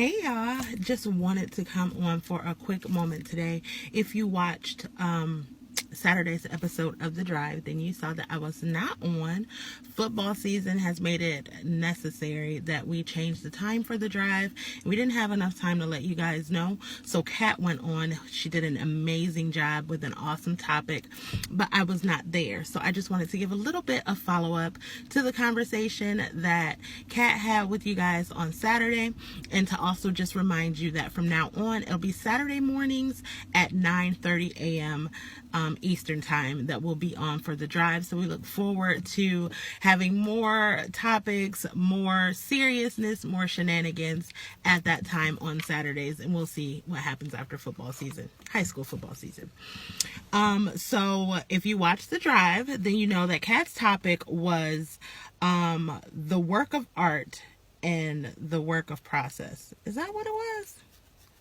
Hey y'all, just wanted to come on for a quick moment today. If you watched Saturday's episode of The Drive, then you saw that I was not on. Football season has made it necessary that we change the time for The Drive. We didn't have enough time to let you guys know, so Kat went on. She did an amazing job with an awesome topic, but I was not there. So I just wanted to give a little bit of follow-up to the conversation that Kat had with you guys on Saturday, and to also just remind you that from now on, it'll be Saturday mornings at 9:30 a.m. Eastern time that will be on for The Drive. So we look forward to having more topics, more seriousness, more shenanigans at that time on Saturdays, and we'll see what happens after football season, high school football season. So if you watch The Drive, then you know that Kat's topic was the work of art and the work of process. Is that what it was?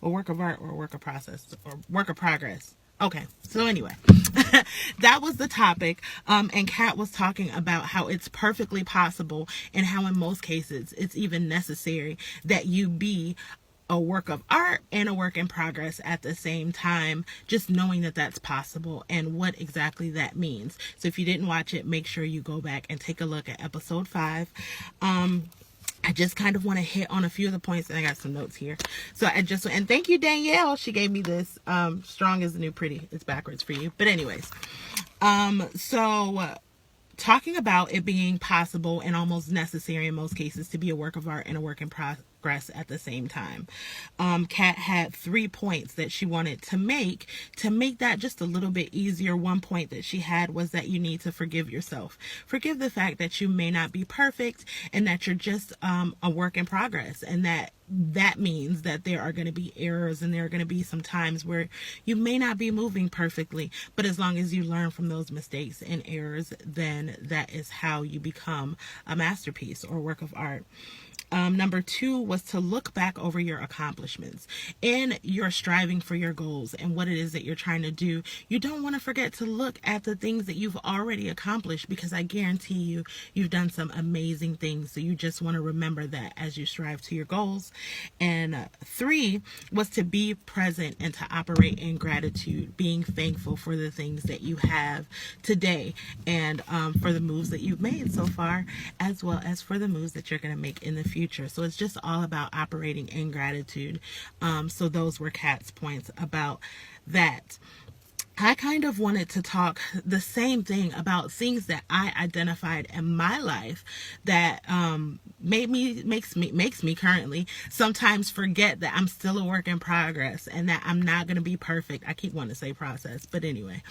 A work of art or a work of process or work of progress? Okay, so anyway, that was the topic, and Kat was talking about how it's perfectly possible and how in most cases it's even necessary that you be a work of art and a work in progress at the same time, just knowing that that's possible and what exactly that means. So if you didn't watch it, make sure you go back and take a look at episode 5. I just kind of want to hit on a few of the points, and I got some notes here. So and thank you, Danielle. She gave me this, strong is the new pretty. It's backwards for you. But anyways, talking about it being possible and almost necessary in most cases to be a work of art and a work in progress at the same time. Kat had 3 points that she wanted to make that just a little bit easier. One point that she had was that you need to forgive yourself. Forgive the fact that you may not be perfect and that you're just a work in progress, and that means that there are going to be errors and there are going to be some times where you may not be moving perfectly, but as long as you learn from those mistakes and errors, then that is how you become a masterpiece or work of art. Number 2 was to look back over your accomplishments in your striving for your goals and what it is that you're trying to do. You don't want to forget to look at the things that you've already accomplished, because I guarantee you've done some amazing things. So you just want to remember that as you strive to your goals. And 3 was to be present and to operate in gratitude, being thankful for the things that you have today and for the moves that you've made so far, as well as for the moves that you're going to make in the future. So it's just all about operating in gratitude. So those were Kat's points about that. I kind of wanted to talk the same thing about things that I identified in my life that makes me currently sometimes forget that I'm still a work in progress and that I'm not going to be perfect. I keep wanting to say process, but anyway.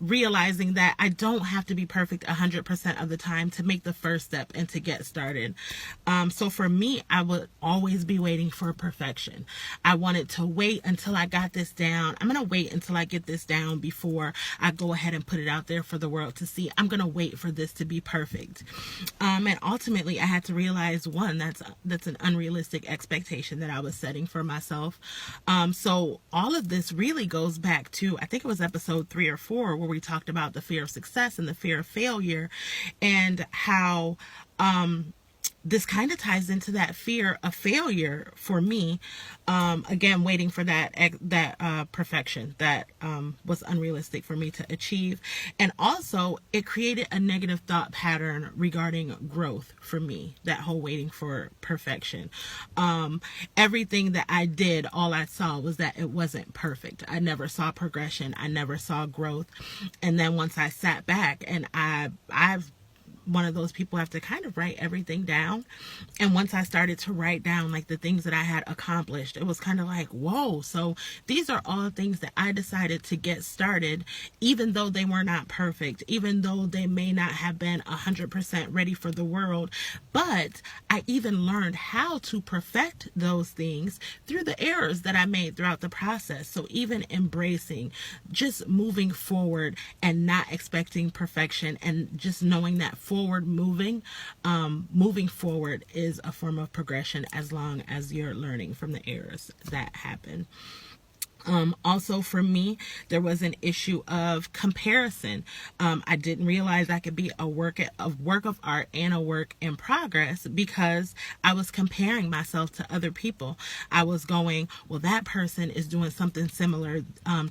Realizing that I don't have to be perfect 100% of the time to make the first step and to get started. So for me, I would always be waiting for perfection. I wanted to wait until I got this down. I'm going to wait until I get this down before I go ahead and put it out there for the world to see. I'm going to wait for this to be perfect. And ultimately, I had to realize, one, that's an unrealistic expectation that I was setting for myself. So all of this really goes back to, I think it was episode 3 or 4, where we talked about the fear of success and the fear of failure, and how this kind of ties into that fear of failure for me. Again, waiting for that perfection that was unrealistic for me to achieve. And also it created a negative thought pattern regarding growth for me, that whole waiting for perfection. Everything that I did, all I saw was that it wasn't perfect. I never saw progression. I never saw growth. And then once I sat back, and I've one of those people who have to kind of write everything down. And once I started to write down like the things that I had accomplished, it was kind of like, whoa, so these are all things that I decided to get started, even though they were not perfect, even though they may not have been 100% ready for the world. But I even learned how to perfect those things through the errors that I made throughout the process. So even embracing, just moving forward and not expecting perfection, and just knowing that moving forward is a form of progression as long as you're learning from the errors that happen. Also for me, there was an issue of comparison. I didn't realize I could be a work of art and a work in progress because I was comparing myself to other people. I was going, well, that person is doing something similar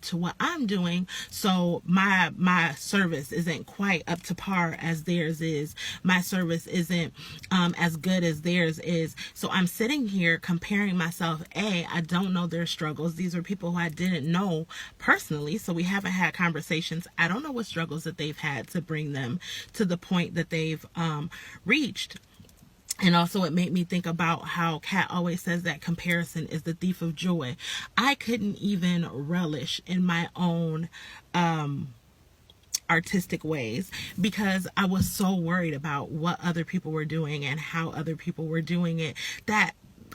to what I'm doing, so my service isn't quite up to par as theirs is. My service isn't as good as theirs is. So I'm sitting here comparing myself. I don't know their struggles. These are people who I didn't know personally, so we haven't had conversations. I don't know what struggles that they've had to bring them to the point that they've reached. And also it made me think about how Kat always says that comparison is the thief of joy. I couldn't even relish in my own artistic ways because I was so worried about what other people were doing and how other people were doing it that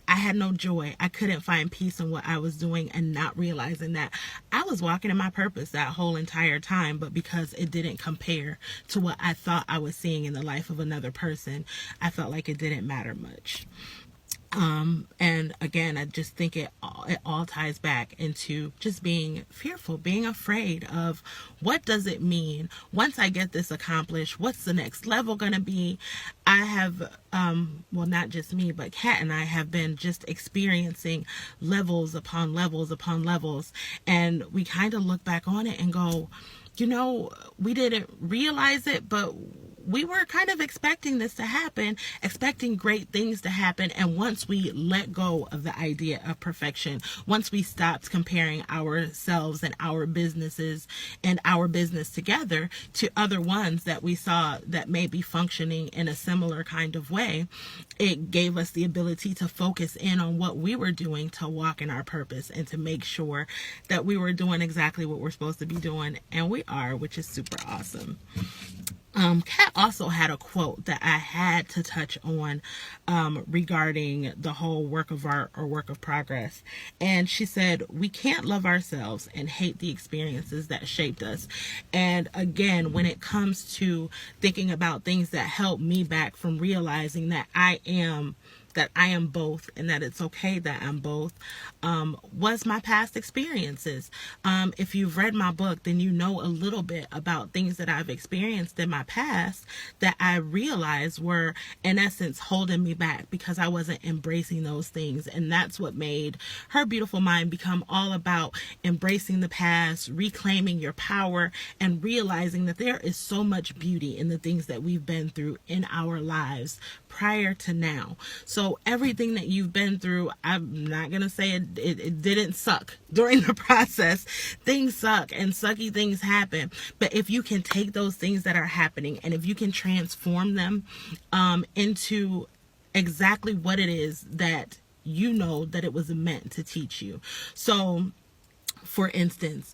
I had no joy. I couldn't find peace in what I was doing, and not realizing that I was walking in my purpose that whole entire time, but because it didn't compare to what I thought I was seeing in the life of another person, I felt like it didn't matter much. And again, I just think it all ties back into just being fearful, being afraid of what does it mean once I get this accomplished? What's the next level going to be? I have, well, not just me, but Kat and I have been just experiencing levels upon levels upon levels. And we kind of look back on it and go, we didn't realize it, but we were kind of expecting this to happen, expecting great things to happen. And once we let go of the idea of perfection, once we stopped comparing ourselves and our businesses and our business together to other ones that we saw that may be functioning in a similar kind of way, it gave us the ability to focus in on what we were doing to walk in our purpose and to make sure that we were doing exactly what we're supposed to be doing. And we are, which is super awesome. Kat also had a quote that I had to touch on regarding the whole work of art or work of progress. And she said, we can't love ourselves and hate the experiences that shaped us. And again, when it comes to thinking about things that held me back from realizing that I am both and that it's okay that I'm both, was my past experiences. If you've read my book, then you know a little bit about things that I've experienced in my past that I realized were, in essence, holding me back because I wasn't embracing those things. And that's what made Her Beautiful Mind become all about embracing the past, reclaiming your power, and realizing that there is so much beauty in the things that we've been through in our lives prior to now. So everything that you've been through, I'm not going to say it didn't suck during the process. Things suck and sucky things happen. But if you can take those things that are happening and if you can transform them into exactly what it is that you know that it was meant to teach you. So for instance,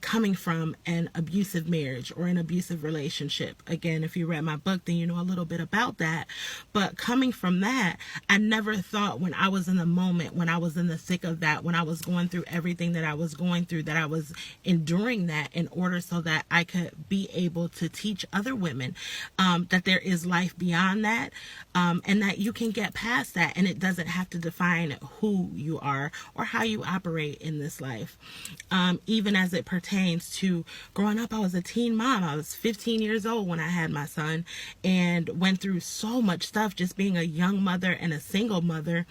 coming from an abusive marriage or an abusive relationship. Again, if you read my book, then you know a little bit about that. But coming from that, I never thought when I was in the moment, when I was in the thick of that, when I was going through everything that I was going through, that I was enduring that in order so that I could be able to teach other women that there is life beyond that, and that you can get past that, and it doesn't have to define who you are or how you operate in this life. Even as it pertains to growing up, I was a teen mom. I was 15 years old when I had my son and went through so much stuff just being a young mother and a single mother.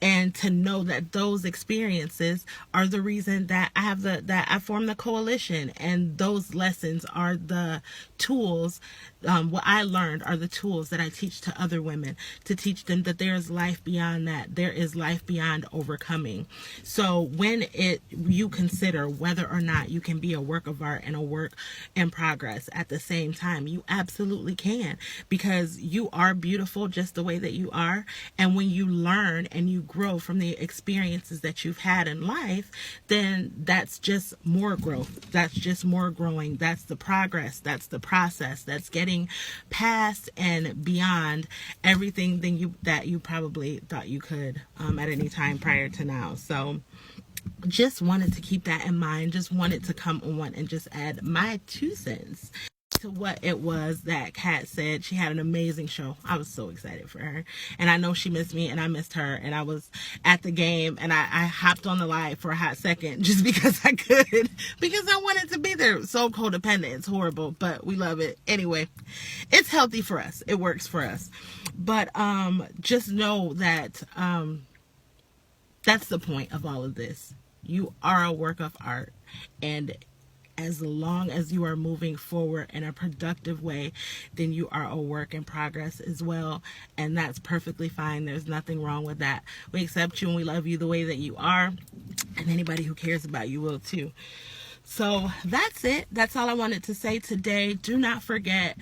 And to know that those experiences are the reason that I formed the coalition, and those lessons are the tools. What I learned are the tools that I teach to other women, to teach them that there is life beyond that. There is life beyond overcoming. So when you consider whether or not you can be a work of art and a work in progress at the same time, you absolutely can, because you are beautiful just the way that you are. And when you learn and you grow from the experiences that you've had in life, then that's just more growth. That's just more growing. That's the progress. That's the process. That's getting past and beyond everything that you probably thought you could at any time prior to now. So just wanted to keep that in mind. Just wanted to come on and just add my 2 cents. to what it was that Kat said. She had an amazing show. I was so excited for her. And I know she missed me and I missed her. And I was at the game and I hopped on the live for a hot second just because I could. Because I wanted to be there. So codependent. It's horrible, but we love it. Anyway, it's healthy for us. It works for us. But just know that that's the point of all of this. You are a work of art, and as long as you are moving forward in a productive way, then you are a work in progress as well, and that's perfectly fine. There's nothing wrong with that. We accept you and we love you the way that you are, and anybody who cares about you will too. So that's it. That's all I wanted to say today. Do not forget,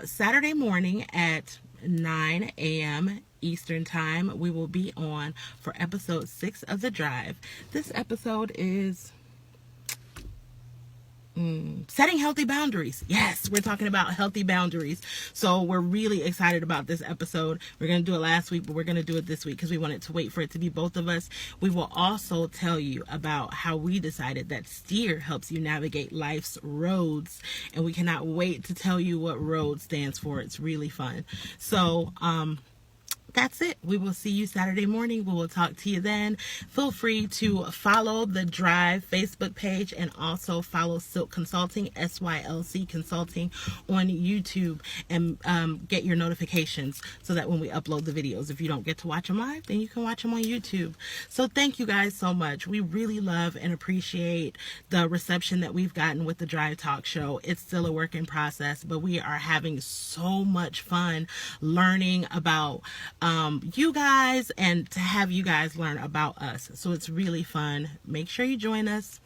Saturday morning at 9 a.m. Eastern Time, we will be on for episode 6 of The Drive. This episode is setting healthy boundaries. Yes, we're talking about healthy boundaries. So we're really excited about this episode. We're going to do it last week, but we're going to do it this week because we wanted to wait for it to be both of us. We will also tell you about how we decided that STEER helps you navigate life's roads. And we cannot wait to tell you what ROAD stands for. It's really fun. So, that's it. We will see you Saturday morning. We will talk to you then. Feel free to follow the Drive Facebook page and also follow SYLC Consulting, SYLC Consulting on YouTube, and get your notifications so that when we upload the videos, if you don't get to watch them live, then you can watch them on YouTube. So thank you guys so much. We really love and appreciate the reception that we've gotten with the Drive Talk Show. It's still a work in process, but we are having so much fun learning about you guys and to have you guys learn about us. So it's really fun. Make sure you join us.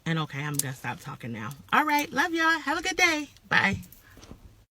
And okay, I'm going to stop talking now. All right. Love y'all. Have a good day. Bye.